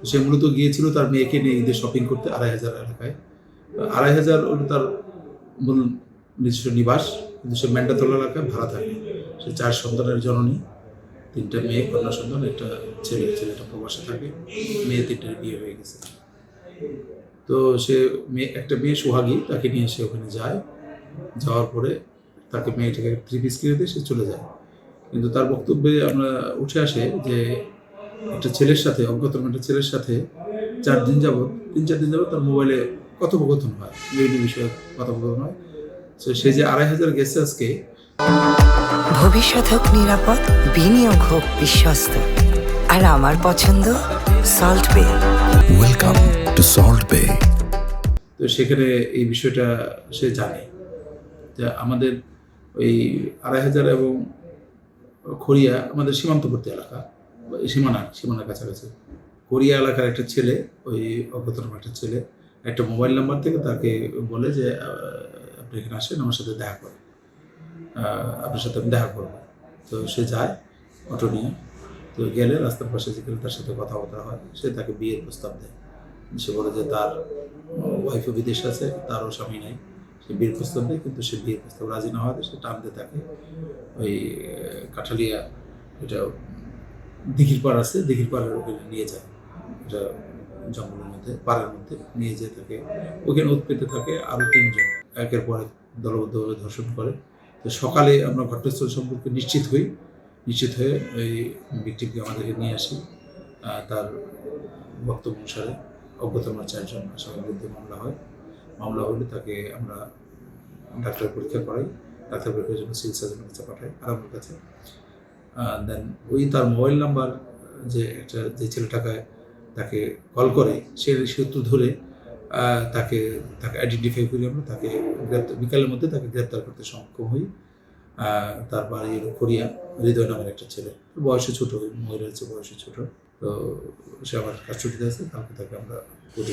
সে মূলত গিয়েছিল তার মেয়েকে নিয়ে ঈদের শপিং করতে ২৫০০ এলাকায়। ২৫০০ হলো তার মূল নিজস্ব নিবাস, কিন্তু সে মেন্ডাতলা এলাকায় ভাড়া থাকে। সে ৪ সন্তানের জননী, ৩টা মেয়ে, কন্যা সন্তান, একটা ছেলে। ছেলেটা প্রবাসে থাকে, মেয়ে ৩টার বিয়ে হয়ে গেছে। তো সে একটা মেয়ে সোহাগী, তাকে নিয়ে সে ওখানে যায়। যাওয়ার পরে তাকে মেয়েটাকে 3 পিস কিনে দিয়ে সে চলে যায়। কিন্তু তার বক্তব্যে আমরা উঠে আসে যে একটা ছেলের সাথে, অজ্ঞাতনামা একটা ছেলের সাথে ৩-৪ দিন যাবত তার মোবাইলে কথোপকথন হয়, বিভিন্ন বিষয়ে কথোপকথন হয়। তো সে যে ২৫০০ গেছে আজকে। ভবিষ্যৎ হোক নিরাপদ, বিনিয়োগ হোক বিশ্বস্ত, আর আমার পছন্দ সল্ট বে। ওয়েলকাম টু সল্ট বে। তো সেখানে এই বিষয়টা সে জানে যে আমাদের ওই ২৫০০ এবং খড়িয়া আমাদের সীমান্তবর্তী এলাকা, সীমানার কাছাকাছি। খড়িয়া এলাকার একটা ছেলে, ওই অজ্ঞাতনামা একটা ছেলে একটা মোবাইল নাম্বার থেকে তাকে বলে যে আপনি এখানে আসেন, আমার সাথে দেখা করেন, আপনার সাথে আমি দেখা করবো। তো সে যায় অটো নিয়ে। তো গেলে রাস্তার পাশে যেখানে তার সাথে কথাবার্তা হয়, সে তাকে বিয়ের প্রস্তাব দেয়। সে বলে যে তার ওয়াইফও বিদেশে আছে, তারও স্বামী নাই। সে বিয়ের প্রস্তাব দেয়, কিন্তু সে বিয়ের প্রস্তাব রাজি না হওয়াতে সে টানতে থাকে ওই কাঠালিয়া, এটা দিঘির পাড় আছে, দিঘির পাড়ের ওখানে নিয়ে যায়। এটা জঙ্গলের মধ্যে, পাড়ের মধ্যে নিয়ে যেয়ে থাকে। ওখানে উৎপেতে থাকে আরও ৩ জন, একের পর এক দলবদ্ধভাবে ধর্ষণ করে। তো সকালে আমরা ঘটনাস্থল সম্পর্কে নিশ্চিত হয়ে ওই ভিকটিমকে আমাদেরকে নিয়ে আসি। তার বক্তব্য অনুসারে অজ্ঞাতনামা ৪ জন আসামির বিরুদ্ধে মামলা হলে তাকে আমরা ডাক্তার পরীক্ষা করাই। ডাক্তার পরীক্ষার জন্য সিভিল সার্জনের কাছে পাঠাই, আরামের কাছে। দেন ওই তার মোবাইল নাম্বার যে ছেলেটাকে তাকে কল করে, সে সূত্র ধরে তাকে আইডেন্টিফাই করি আমরা। তাকে বিকালের মধ্যে তাকে গ্রেপ্তার করতে সক্ষম হই। তার বাড়ি খড়িয়া, হৃদয় নামের একটা ছেলে, বয়সে ছোট, মহিলা হচ্ছে বয়সে ছোট। তো সে আমার কাস্টডিতে আছে, কালকে তাকে আমরা কোর্টে